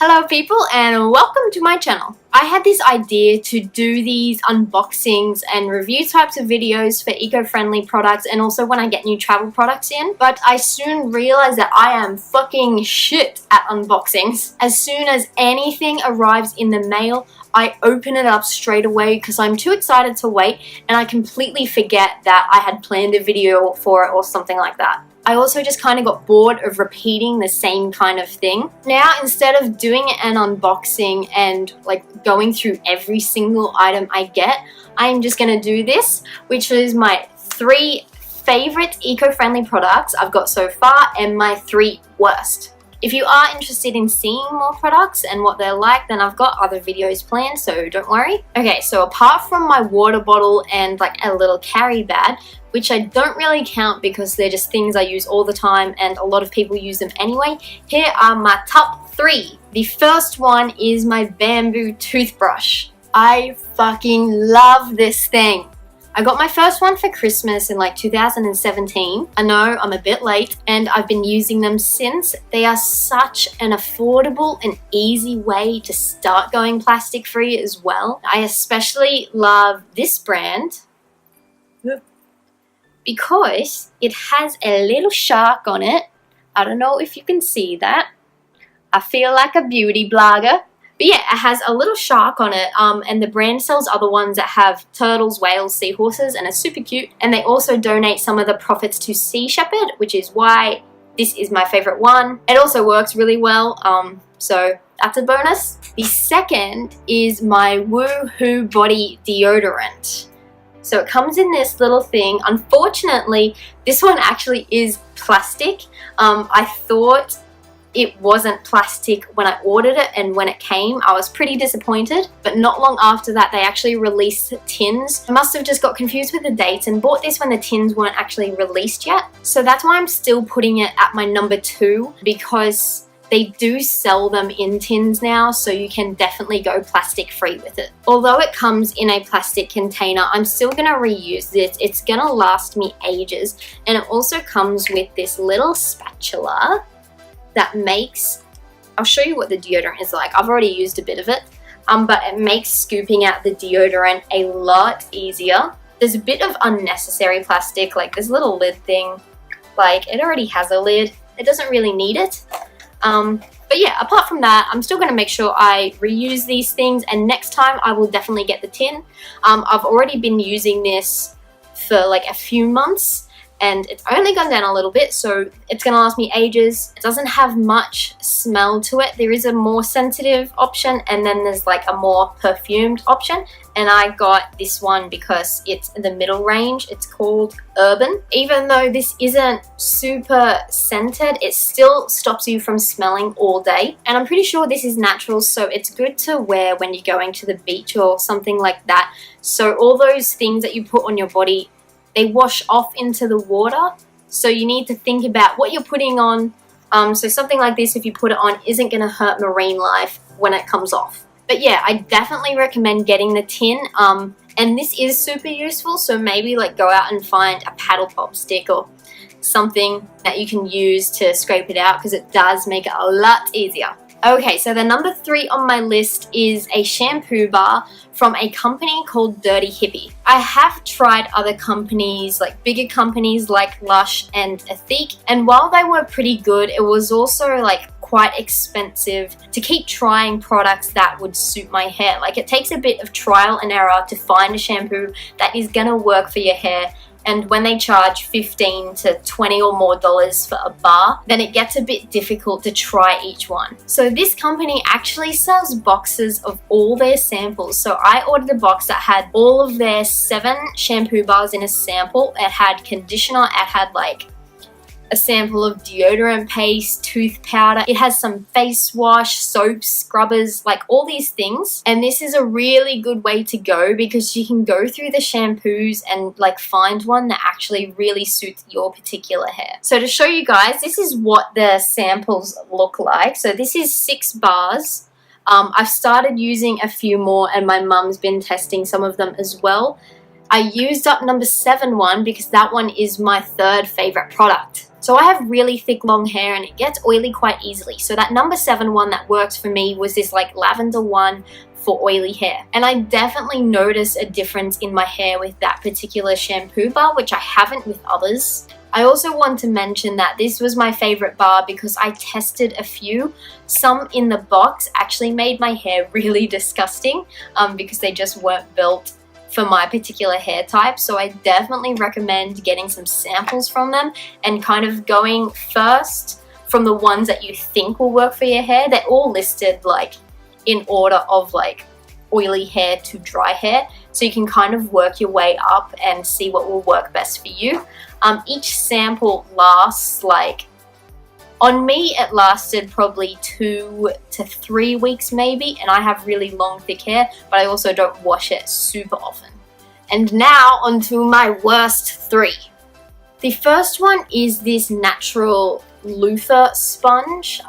Hello people and welcome to my channel. I had this idea to do these unboxings and review types of videos for eco-friendly products and also when I get new travel products in, but I soon realized that I am fucking shit at unboxings. As soon as anything arrives in the mail, I open it up straight away because I'm too excited to wait and I completely forget that I had planned a video for it or something like that. I also just kind of got bored of repeating the same kind of thing. Now, instead of doing an unboxing and like going through every single item I get, I'm just gonna do this, which is my 3 favorite eco-friendly products I've got so far and my 3 worst. If you are interested in seeing more products and what they're like, then I've got other videos planned, so don't worry. Okay, so apart from my water bottle and like a little carry bag, which I don't really count because they're just things I use all the time and a lot of people use them anyway, here are my top 3. The first one is my bamboo toothbrush. I fucking love this thing. I got my first one for Christmas in like 2017. I know I'm a bit late and I've been using them since. They are such an affordable and easy way to start going plastic free as well. I especially love this brand because it has a little shark on it. I don't know if you can see that. I feel like a beauty blogger. But yeah, it has a little shark on it, and the brand sells other ones that have turtles, whales, seahorses, and are super cute. And they also donate some of the profits to Sea Shepherd, which is why this is my favorite one. It also works really well, so that's a bonus. The second is my Woohoo Body Deodorant. So it comes in this little thing. Unfortunately, this one actually is plastic. I thought it wasn't plastic when I ordered it, and when it came I was pretty disappointed, but not long after that they actually released tins. I must have just got confused with the dates and bought this when the tins weren't actually released yet. So that's why I'm still putting it at my number 2, because they do sell them in tins now, so you can definitely go plastic free with it. Although it comes in a plastic container, I'm still gonna reuse this. It's gonna last me ages, and it also comes with this little spatula that makes, I'll show you what the deodorant is like. I've already used a bit of it, but it makes scooping out the deodorant a lot easier. There's a bit of unnecessary plastic, like this little lid thing, like it already has a lid. It doesn't really need it. But yeah, apart from that, I'm still gonna make sure I reuse these things, and next time I will definitely get the tin. I've already been using this for like a few months, and it's only gone down a little bit, so it's gonna last me ages. It doesn't have much smell to it. There is a more sensitive option, and then there's like a more perfumed option, and I got this one because it's the middle range. It's called Urban. Even though this isn't super scented, it still stops you from smelling all day, and I'm pretty sure this is natural, so it's good to wear when you're going to the beach or something like that. So all those things that you put on your body, they wash off into the water, so you need to think about what you're putting on. So something like this, if you put it on, isn't going to hurt marine life when it comes off. But yeah, I definitely recommend getting the tin, and this is super useful, so maybe like go out and find a paddle pop stick or something that you can use to scrape it out, because it does make it a lot easier. Okay, so the number 3 on my list is a shampoo bar from a company called Dirty Hippie. I have tried other companies, like bigger companies like Lush and Ethique, and while they were pretty good, it was also like quite expensive to keep trying products that would suit my hair. Like it takes a bit of trial and error to find a shampoo that is gonna work for your hair. And when they charge $15 to $20 or more for a bar, then it gets a bit difficult to try each one. So this company actually sells boxes of all their samples. So I ordered a box that had all of their 7 shampoo bars in a sample. It had conditioner, it had like a sample of deodorant paste, tooth powder. It has some face wash, soaps, scrubbers, like all these things. And this is a really good way to go because you can go through the shampoos and like find one that actually really suits your particular hair. So to show you guys, this is what the samples look like. So this is 6 bars. I've started using a few more and my mum's been testing some of them as well. I used up number 7 one because that one is my 3rd favorite product. So I have really thick long hair and it gets oily quite easily. So that number 7 one that works for me was this like lavender one for oily hair. And I definitely noticed a difference in my hair with that particular shampoo bar, which I haven't with others. I also want to mention that this was my favorite bar because I tested a few. Some in the box actually made my hair really disgusting because they just weren't built for my particular hair type. So I definitely recommend getting some samples from them and kind of going first from the ones that you think will work for your hair. They're all listed like in order of like oily hair to dry hair, so you can kind of work your way up and see what will work best for you. Each sample lasts like, on me it lasted probably 2 to 3 weeks maybe, and I have really long thick hair, but I also don't wash it super often. And now onto my worst 3. The first one is this natural Loofah Sponge.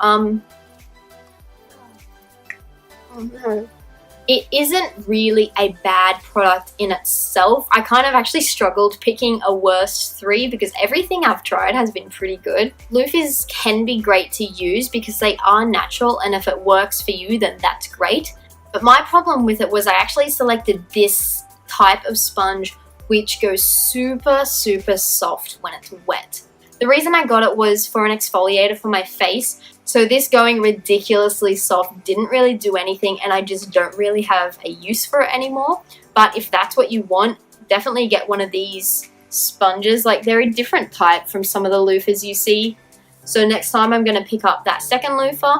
It isn't really a bad product in itself. I kind of actually struggled picking a worst 3 because everything I've tried has been pretty good. Loofahs can be great to use because they are natural, and if it works for you then that's great. But my problem with it was I actually selected this type of sponge which goes super soft when it's wet. The reason I got it was for an exfoliator for my face. So this going ridiculously soft didn't really do anything, and I just don't really have a use for it anymore. But if that's what you want, definitely get one of these sponges. Like, they're a different type from some of the loofahs you see. So next time I'm going to pick up that second loofah.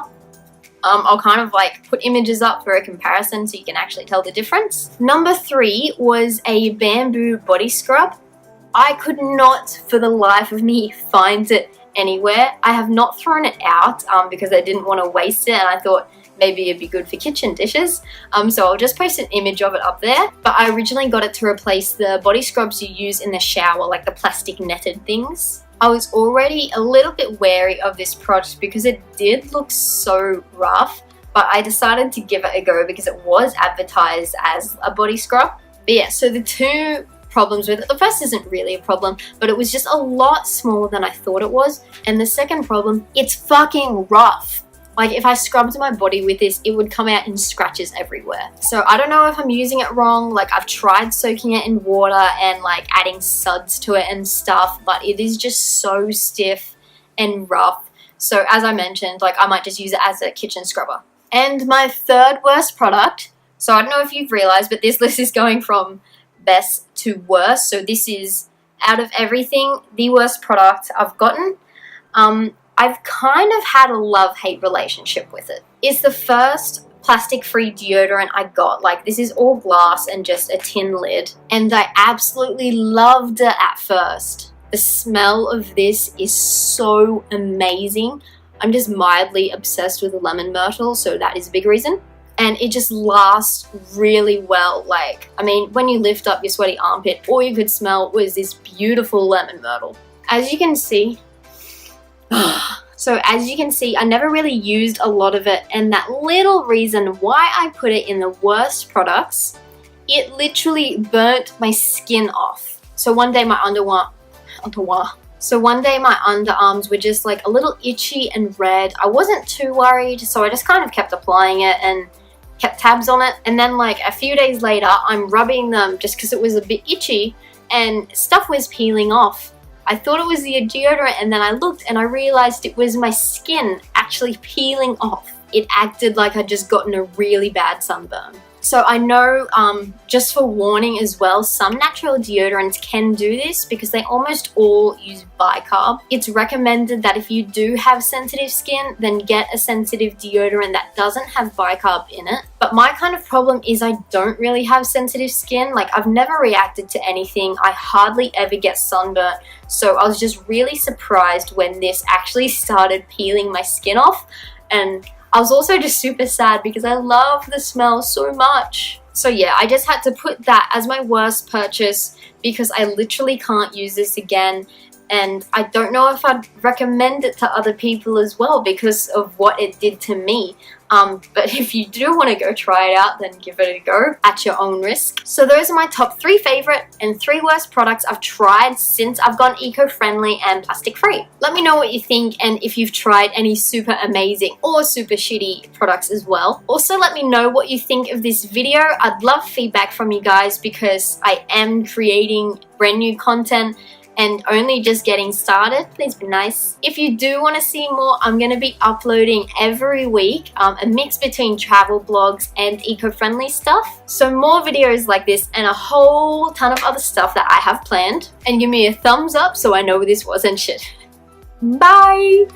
I'll kind of like put images up for a comparison so you can actually tell the difference. Number 3 was a bamboo body scrub. I could not for the life of me find it anywhere. I have not thrown it out because I didn't want to waste it, and I thought maybe it'd be good for kitchen dishes. So I'll just post an image of it up there. But I originally got it to replace the body scrubs you use in the shower, like the plastic netted things. I was already a little bit wary of this product because it did look so rough, but I decided to give it a go because it was advertised as a body scrub. But yeah, so the 2 problems with it. The first isn't really a problem, but it was just a lot smaller than I thought it was. And the second problem, it's fucking rough. Like, if I scrubbed my body with this, it would come out in scratches everywhere. So I don't know if I'm using it wrong. Like, I've tried soaking it in water and like adding suds to it and stuff, but it is just so stiff and rough. So as I mentioned, like, I might just use it as a kitchen scrubber. And my 3rd worst product, so I don't know if you've realized, but this list is going from best to worst. So this is, out of everything, the worst product I've gotten. I've kind of had a love-hate relationship with it. It's the first plastic-free deodorant I got. Like, this is all glass and just a tin lid, and I absolutely loved it at first. The smell of this is so amazing. I'm just mildly obsessed with lemon myrtle, so that is a big reason. And it just lasts really well. Like, I mean, when you lift up your sweaty armpit, all you could smell was this beautiful lemon myrtle. As you can see, I never really used a lot of it, and that little reason why I put it in the worst products, it literally burnt my skin off. So one day my underarms were just like a little itchy and red. I wasn't too worried, so I just kind of kept applying it and kept tabs on it. And then like a few days later, I'm rubbing them just because it was a bit itchy and stuff was peeling off. I thought it was the deodorant, and then I looked and I realized it was my skin actually peeling off. It acted like I'd just gotten a really bad sunburn. So I know, just for warning as well, some natural deodorants can do this because they almost all use bicarb. It's recommended that if you do have sensitive skin, then get a sensitive deodorant that doesn't have bicarb in it. But my kind of problem is I don't really have sensitive skin. Like, I've never reacted to anything. I hardly ever get sunburnt. So I was just really surprised when this actually started peeling my skin off. And I was also just super sad because I love the smell so much. So yeah, I just had to put that as my worst purchase because I literally can't use this again. And I don't know if I'd recommend it to other people as well because of what it did to me. But if you do want to go try it out, then give it a go at your own risk. So those are my top 3 favorite and 3 worst products I've tried since I've gone eco-friendly and plastic-free. Let me know what you think and if you've tried any super amazing or super shitty products as well. Also, let me know what you think of this video. I'd love feedback from you guys because I am creating brand new content and only just getting started. Please be nice. If you do want to see more, I'm going to be uploading every week, a mix between travel blogs and eco-friendly stuff. So more videos like this and a whole ton of other stuff that I have planned. And give me a thumbs up so I know this wasn't shit. Bye!